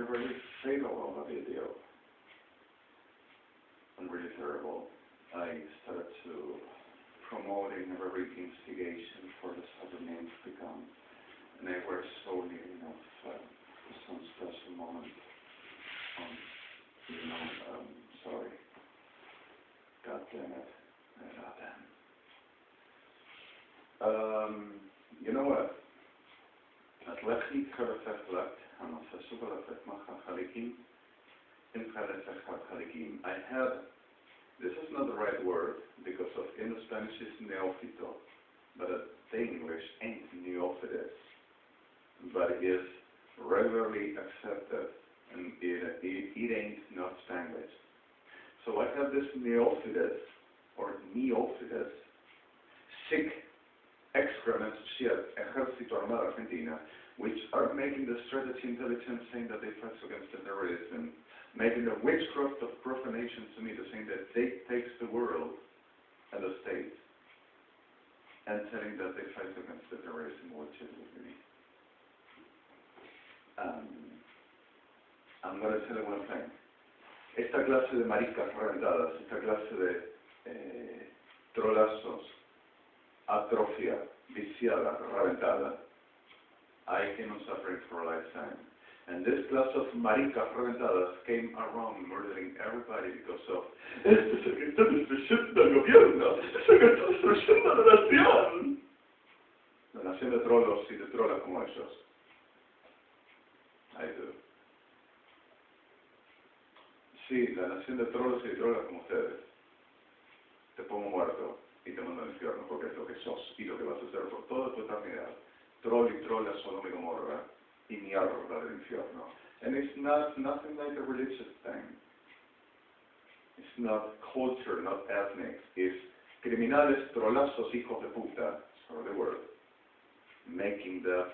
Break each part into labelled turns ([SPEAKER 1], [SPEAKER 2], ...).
[SPEAKER 1] a really fatal of a video and really terrible. I started to promoting a very instigation for the other names to come, and they were so needing of some special moment. Sorry. God damn it. God damn. You know what? أطلقني خرفت لك أنا فسبلت مخ خالقين إن خلفت خالقين. I had, this is not the right word because in the Spanish it's neófito, but the English ain't neophytes, but it is regularly accepted, and it ain't not Spanglish. So I have this neophytes or neophytes, sick excrement shit, Ejército Armado Argentina, which are making the strategy intelligence saying that they fight against the terrorism, making the witchcraft of profanation to me, saying that they takes the world and the state, and telling that they fight against the terrorism, which is with me. I'm going to tell you one thing. Esta clase de maricas reventadas, esta clase de trolazos, atrofia, viciada, reventada, I came on suffering for a lifetime. And this class of maricas reventadas came around murdering everybody because of este es el que está destruyendo el gobierno, es el que está destruyendo la nación. La nación de trolos y de trolas como ellos. I do. Sí, la nación de trolos y de trolas como ustedes. Te pongo muerto y te mando al infierno porque es lo que sos y lo que vas a hacer por toda tu eternidad. Troll y trola, Sodoma y Gomorra y mierda del infierno. And it's nothing like a religious thing. It's not culture, not ethnic. It's criminales, trolazos, hijos de puta, sorry the word, making the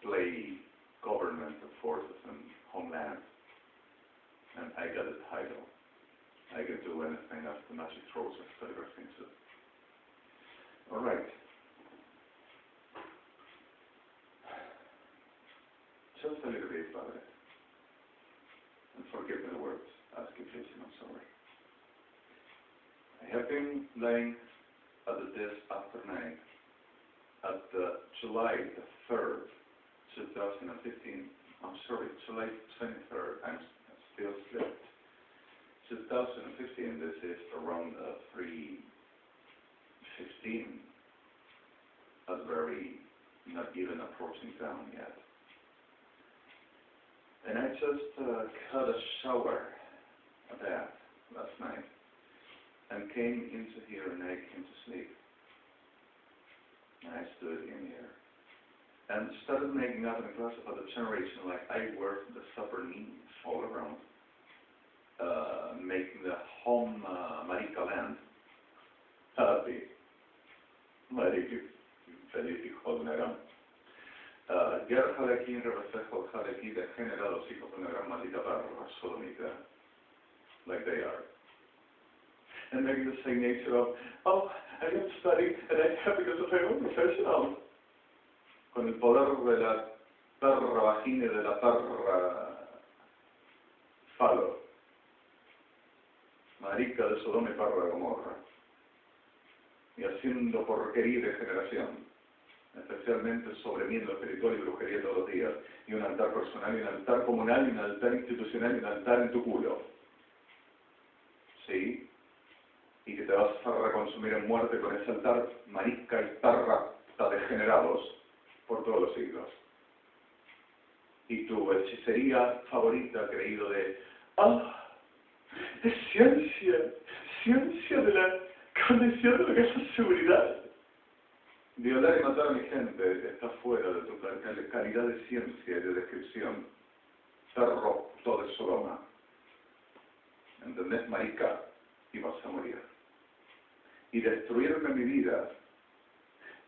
[SPEAKER 1] play government and forces and homeland. And I got a title. I can do anything as the magic throws and whatever things do. All right. Just a little bit about it. And forgive me the words. Ask you please, I'm sorry. I have been lying at the desk after night at July the 3rd, 2015. I'm sorry, July 23rd. I'm still slept. 2015, this is around 3:15. At very, not even approaching down yet. And I just had a shower, a bath, last night, and came into here and I came to sleep. And I stood in here and started making up in the class about the generation, like I worked the supper needs all around, making the home marica land happy. Marica, feliz hijo de una gran. Guerra Jalequín, reflejo Jalequín, degenerados hijos de una gran maldita perra sodomita, like they are. And maybe the same nature of, oh, I didn't study and I have because of my own professional. Con el poder de la perra vagina y de la perra falo. Marica de Sodoma y perra de Gomorra. Y haciendo porquería de generación. Especialmente sobre miendo espiritual y brujería todos los días, y un altar personal, y un altar comunal, y un altar institucional, y un altar en tu culo. ¿Sí? Y que te vas a reconsumir en muerte con ese altar marica y perra degenerados por todos los siglos. Y tu hechicería favorita, creído de, es ciencia de la condición de lo que es la seguridad. Violar y matar a mi gente está fuera de tu calidad de ciencia y de descripción. Perro todo de Sodoma. ¿Entendés, marica? Y vas a morir. Y destruirme mi vida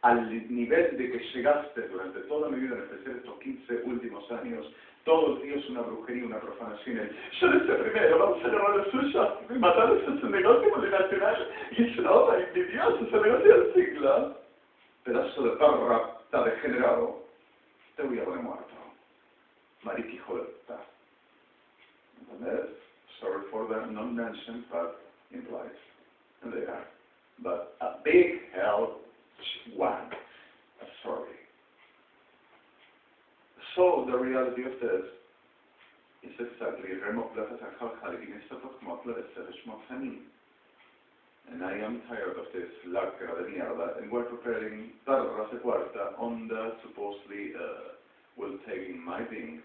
[SPEAKER 1] al nivel de que llegaste durante toda mi vida, en especial estos 15 últimos años, todos los días una brujería, una profanación. Yo desde primero, vamos a llamar lo suyo, matar es un negocio multinacional y es una obra invidiosa, es el negocio del siglo. Pedazo de perra, está degenerado, te voy a poner muerto. Marica hijo de puta. razones, sorry for the non-mentioned, but implied, and they are. But a big hell one, sorry. So the reality of this is exactly and I am tired of this lacra de mierda, and we're preparing Perras de Cuarta on the supposedly will take my being,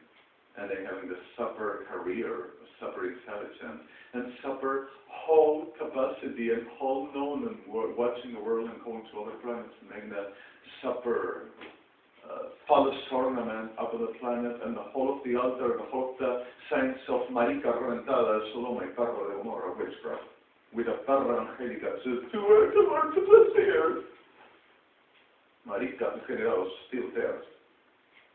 [SPEAKER 1] and they having the super career, super intelligence, and super whole capacity and whole known and watching the world and going to other planets and making a super phallus ornament up on the planet and the whole of the altar, the whole of the signs of Marica Reventada, Sodoma y Gomorrah witchcraft, with a perra angélica just to work to the stairs. Marica generados still there.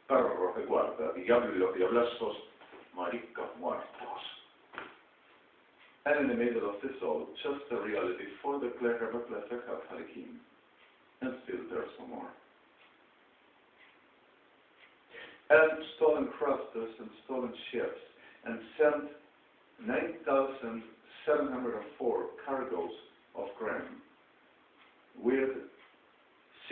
[SPEAKER 1] Perros de guarda, diablos, diablazos, marica muertos. And in the middle of this all, just the reality for the clever pleasure Halikim. And still there's some more. And stolen crosses and stolen ships, and sent 9,704 cargoes of grain with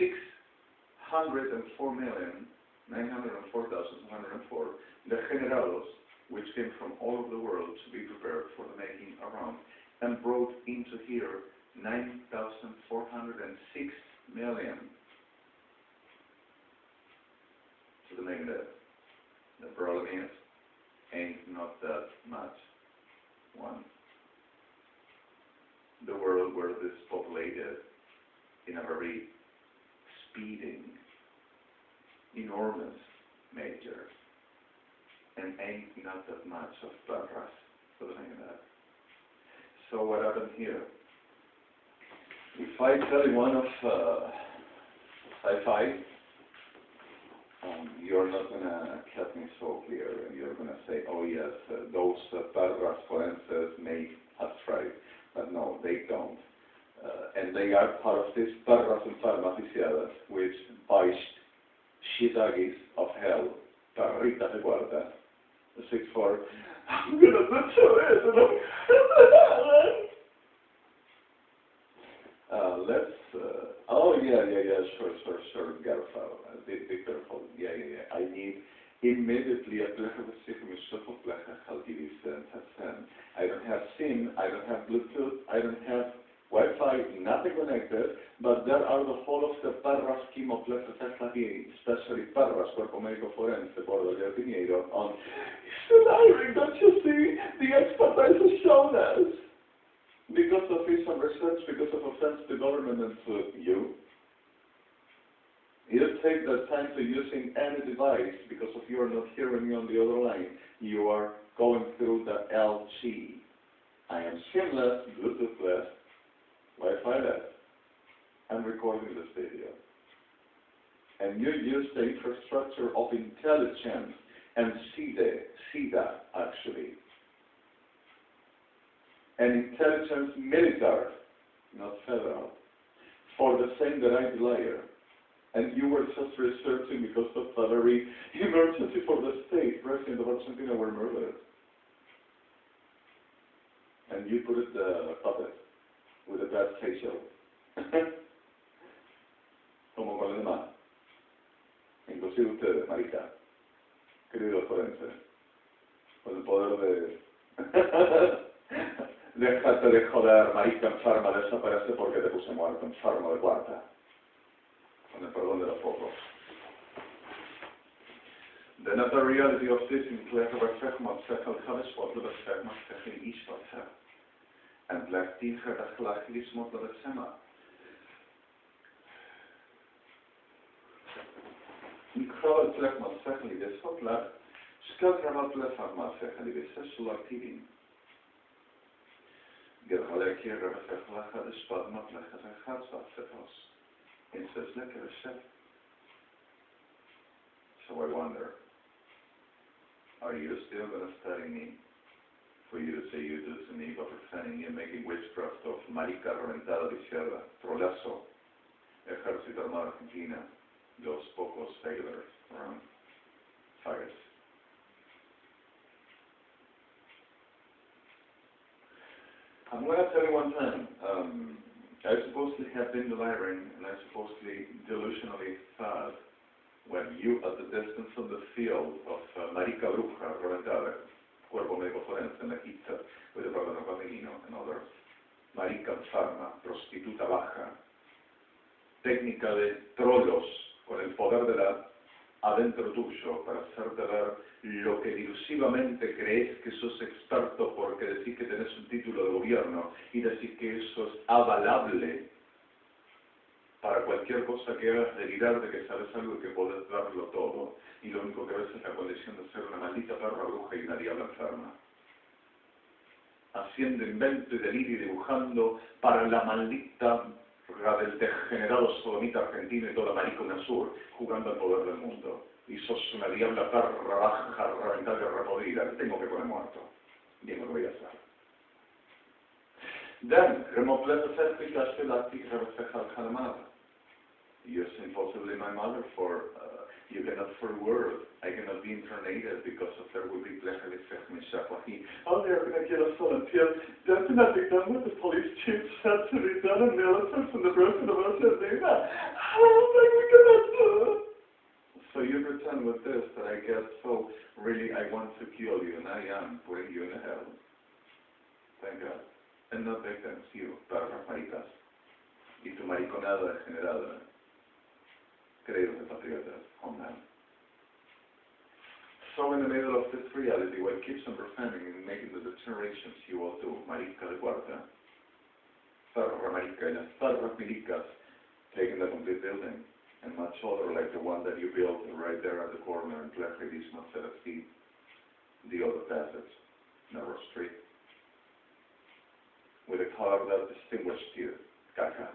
[SPEAKER 1] 604,904,104 the generados, which came from all over the world to be prepared for the making around, and brought into here 9,406 million. To the making that. The problem is, ain't not that much. One. The world where this populated in a very speeding, enormous major, and ain't not that much of PERRAS for the making that. So what happened here? If I tell you one of sci-fi, you're not going to cut me so clear, and you're going to say, oh yes, those PERRAS forenses may have tried, but no, they don't. And they are part of this PERRAS enfarmaciciadas, which by shitagis of hell, perritas de guarda, 6'4", I'm going to butcher it, and let's, oh yeah, sure, Garfa, be careful, yeah, I need immediately a pleasure with I don't have SIM, I don't have Bluetooth, I don't have Wi-Fi, nothing connected, but there are the whole of the PERRAS chemoplexes, especially PERRAS, Cuerpo Médico Forense, Bordo de Pinheiro, on, it's deniring, don't you see? The expertise has shown us. Because of his research, because of offense to government and to you. You take the time to using any device because if you are not hearing me on the other line, you are going through the LG. I am SIM-less, Bluetooth-less, Wi-Fi-less. I'm recording this video. And you use the infrastructure of intelligence and see that actually. And intelligence military, not federal, for the same that I desire. And you were just researching because of a very emergency for the state. President of Argentina were murdered. And you put it the puppet with a bad facial. Como con el demás. Inclusive ustedes, marica, queridos forenses, con el poder de... Déjate de joder, marica enferma, desaparece porque te puse muerto, enfermo de cuarta. Con el perdón de los pocos. The another reality of this in Clever Verfechmat Sechel Chaveshpot Lebesfechmat Sechel Ishvatse. And Black Tiger Achlachilismot Lebesema. In Clever Verfechmat Sechel Ibesfotlat, Skelkravat Lefagmat Sechel Ibesfechel Activin. So I wonder, are you still going to study me for you to say you do to me, but pretending you're making witchcraft of Marica Reventada de Izquierda, Trolazo, Ejército Armado Argentina, los pocos sailors around fires? I'm going to tell you one thing. I supposedly have been delirious, and I supposedly delusionally thought when you, at the distance of the field of Marica Bruja, reventada, cuerpo médico forense in Egipto, with the brother of Adelino and others, Marica Pharma, prostituta baja, técnica de trolos, con el poder de la adentro tuyo, para hacerte ver lo que dilusivamente crees que sos experto porque decís que tenés un título de gobierno y decís que eso es avalable para cualquier cosa que hagas delirar de que sabes algo y que podés darlo todo, y lo único que ves es la condición de ser una maldita perra bruja y una diabla enferma. Haciendo invento y delirio y dibujando para la maldita del degenerado sodomita argentino y toda maricona sur, jugando al poder del mundo. Y sos una diabla perra baja, reventada y repodrida, que tengo que poner muerto. Bien lo voy a hacer. Then, you sin possibly my mother, for you cannot for word, I cannot be incarnated because of there will be oh, they're going to get us all in jail. That's nothing done with the police chief said to be done and militants and the rest of us and they that. Oh my God. So you pretend with this that I get so really I want to kill you and I am putting you in hell. Thank God. And not victims, you, perras maricas. Y tu mariconada degenerada. Creídos de patriotas, homeland. So in the middle of this reality, what keeps on profaning and making the degenerations you all do, marica de cuarta, perra marica, y las perras milicas, taking the complete building, and much older like the one that you built right there at the corner in Plejadismo, Celestine, the other passage, narrow street, with a color that distinguished you, caca,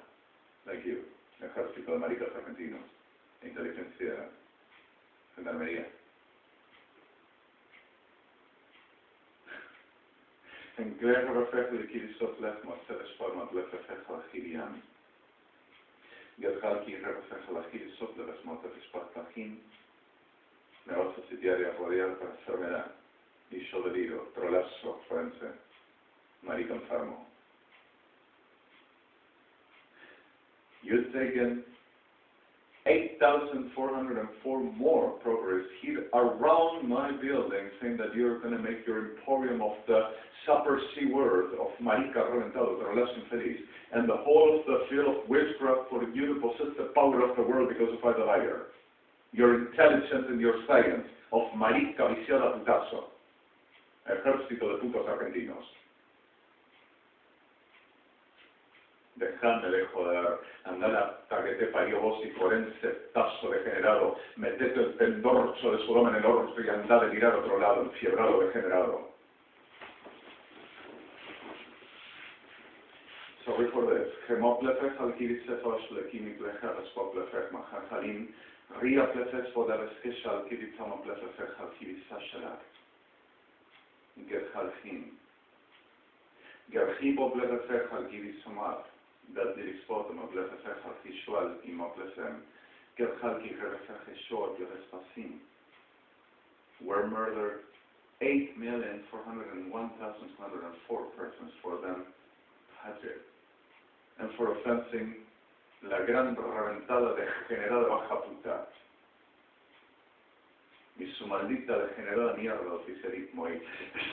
[SPEAKER 1] like you, ejército de maricas argentinos, inteligencia, gendarmería. En guerra reflejo de Kirisot Lechma, Sedes Forma, Lefefecha, Giriam. Gerhalki, Refefecha, la Kirisot, Lefesmota, Fispartajin, negocio sitiario radial para enfermedad, y yo deliro, trolazo, forense, marica enfermo. You've taken 8,404 more properties here around my building, saying that you're going to make your emporium of the supper C word of marica reventado, the relación feliz, and the whole of the field of witchcraft for you to possess the power of the world because of the liar. Your intelligence and your science of marica viciada putazo, ejército de putos argentinos. Dejame de joder, andar hasta que te parió vos y forense tazo degenerado, metete el pendorcho de Sodoma en el orto y andá de mirar a otro lado, enfiebrado degenerado. Sorry for this. Hemoplefes alkirisef ashlekimitlecha respoplefech machachalim, riaplefes fodareskesha alkiritzamaplefech alkirisashalak. Gerhalchim. Gerhiboplefech alkirisamat. That the spottom of Lefefech Hishual Imoplesem, Gerhalki Refefech Short Lefespasim, were murdered 8,401,204 persons, for them Hajj, and for offensing la gran reventada degenerada baja puta. Y su maldita degenerada mierda de oficialismo ahí.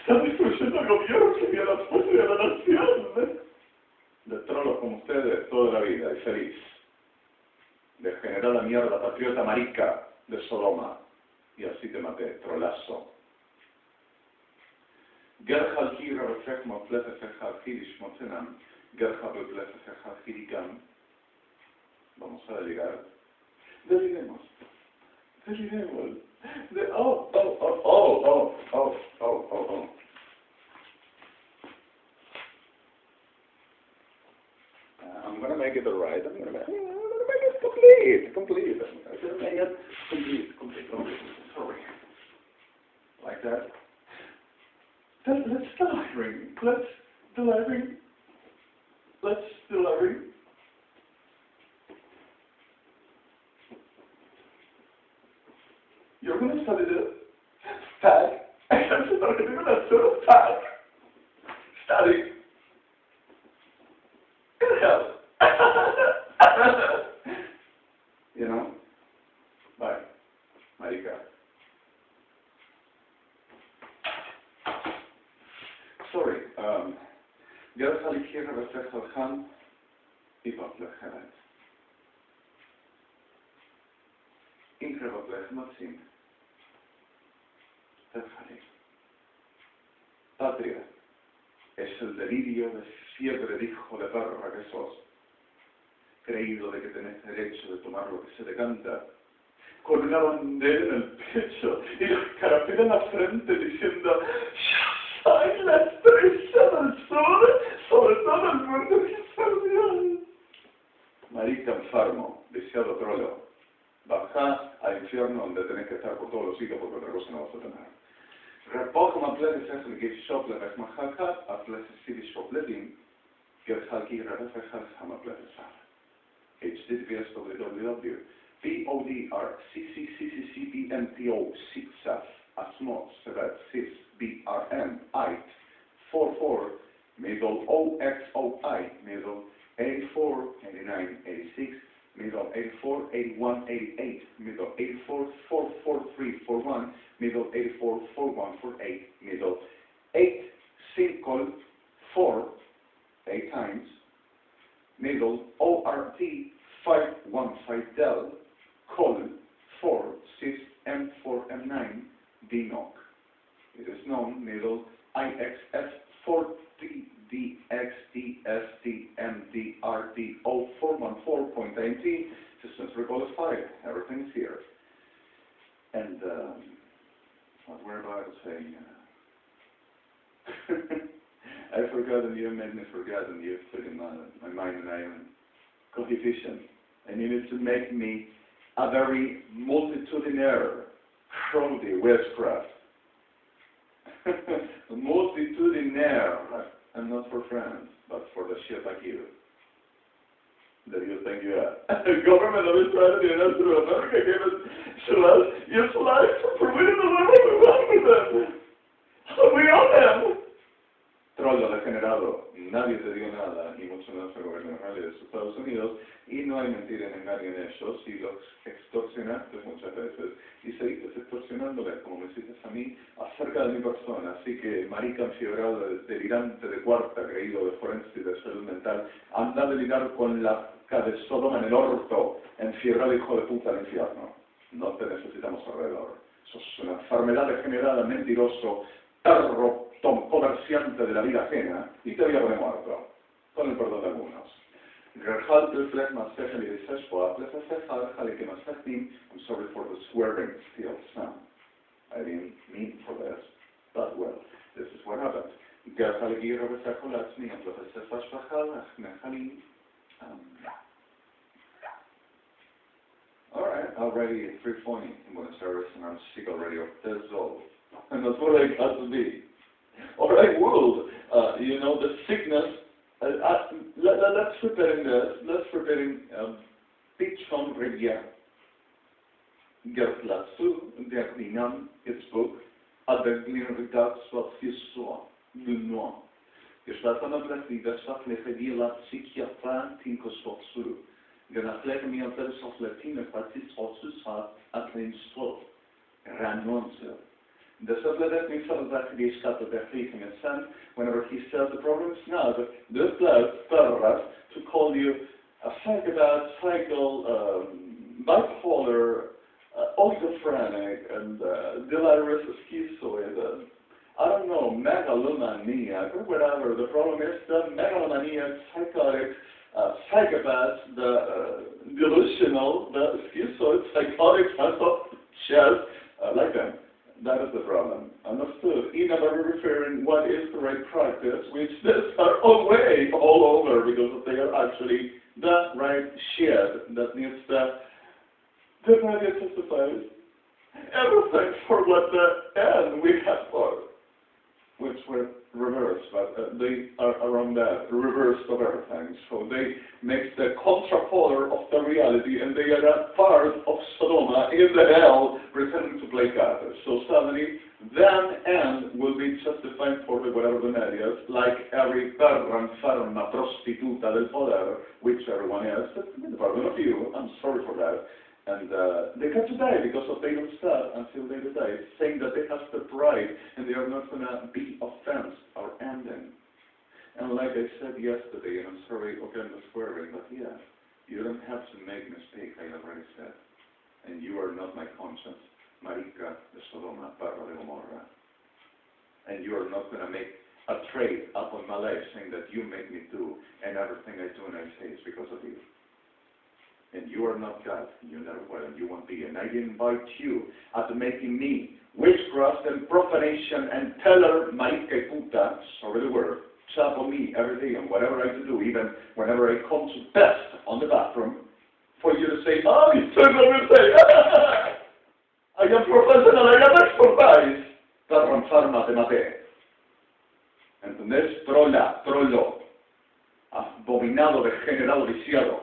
[SPEAKER 1] Está destruyendo el gobierno que dio la fuerza de la nación, de trolos como ustedes toda la vida y feliz. Degenerada mierda, patriota marica de Sodoma. Y así te maté, trolazo. Gerhal Kira Refechma Plefefechal Kirish Motenam, Gerhal Plefefechal Kirikam. Vamos a delirar. Deliremos. Deliremos. Oh. I'm going to make it right. I'm going to make it complete. I'm going to make it complete. Sorry. Like that. Let's delivering. You're going to study this. Tag. I'm going to study. marica. Sorry, גר חליקי רבצך חלחן, איבת לחרת. אם קרבת לך מצים, תפחלי. Patria es el delirio de fiebre de hijo de perra que sos, creído de que tenés derecho de tomar lo que se te canta, con una bandera en el pecho y la carapela en la frente diciendo «Yo soy la estrella del sur, sobre todo el mundo infernal». Marica enfermo, deseado trolo, baja al infierno donde tenés que estar por todos los sitios porque otra cosa no vas a tener. Repog man plek zegt ik geef shople weg maar ga afles city shopleting que halki rafet khals hama plek sa https www podrccccbmto 6f asmo sevet 6 brm 844 middle oxoi middle 84 89 86 middle 84, 81, 88, middle 84, 44341, middle 84, 4148, middle 8, circle 4, 8 times, middle ORT 515 del, colon 4, 6, M4, M9, DNOC. It is known, middle IXF 40, DXDSTMDRDO414.19, systems recall is fire. Everything is here. And what were about saying? I've forgotten you, made me forget, and you've put in my mind an iron coefficient. And you need to make me a very multitudinary, crowdy witchcraft. Multitudinaire. And not for friends, but for the shit like you. That you think you are. The government of Israel and the United States of America gave us useful life for winning the world. We won with them. We own them. Trollo degenerado. Nadie te dio nada, y mucho menos el gobierno israelí de Estados Unidos, y no hay mentira en engaño en ellos, y los extorsionaste muchas veces, y seguiste extorsionándoles, como me hiciste a mí, acerca de mi persona. Así que, marica enfiebrado, delirante de cuarta, creído de forense y de salud mental, anda a delirar con la de Sodoma en el orto, enfiebrado hijo de puta al infierno. No te necesitamos alrededor. Sos una enfermedad degenerada, mentiroso, perro, comerciante de la vida ajena, y te voy a poner muerto, con el perdón de algunos. I'm sorry for the swearing still sound. I didn't mean for this, but well, this is what happened. Alright, already 3:20 in Buenos Aires, and I'm sick already of this all. And that's what I got to be. Alright, world, you know, the sickness, let's prepare in this, let's prepare in Pichon Regia. Get Latsu, der Klinam, its book, Adeglin Regat, Swat Fisua, Nunoa. Gestatan of Latina, Sat Lefedila, Psychiatran, Tinko Swatsu. Genaflek me on terms of Latina, Patis Otsus, Atlan Stro, Ranonse. The sublet means that he is cut to the freaking sense whenever he says the problem is not this PERRAS to call you a psychopath, bipolar, schizophrenic, and delirious schizoid. I don't know, megalomaniac, or whatever. The problem is the megalomaniac, psychotic, psychopath, the delusional, the schizoid, psychotic, like them. That is the problem. Understood. Even by referring what is the right practice, which these are way all over because they are actually the right shit that needs the body testifies everything for what the end we have for, which were reversed, but they are around that, reversed of everything. So they make the contrapolar of the reality, and they are a part of Sodoma in the hell, pretending to play God. So suddenly, then end will be justified for whatever the net is, like every perra enferma prostituta del poder, which everyone is, pardon of you, I'm sorry for that. And they got to die because of they don't start until they die, saying that they have the pride and they are not going to be offense or ending. And like I said yesterday, and I'm sorry again for swearing, but yeah, you don't have to make mistake, I already said. And you are not my conscience, marica de Sodoma, perra de Gomorrah. And you are not going to make a trade upon my life saying that you make me do, and everything I do and I say is because of you. And you are not God, and you never will, and you won't be. And I invite you at making me witchcraft and profanation and teller, marica y puta, sorry the word, chop on me every day and whatever I do, even whenever I come to best on the bathroom, for you to say, oh, you took everything. I am professional, I am expertise. Perra enferma, te maté. ¿Entendés? Trola, trollo. Abominado, degenerado, viciado.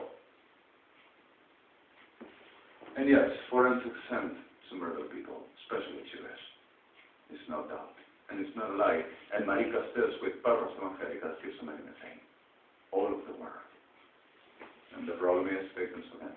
[SPEAKER 1] And yes, forensic sent to murder people, especially Jewish. It's no doubt. And it's not a lie. And marica says with perras evangélicas gives them anything. All of the world. And the problem is victims of them.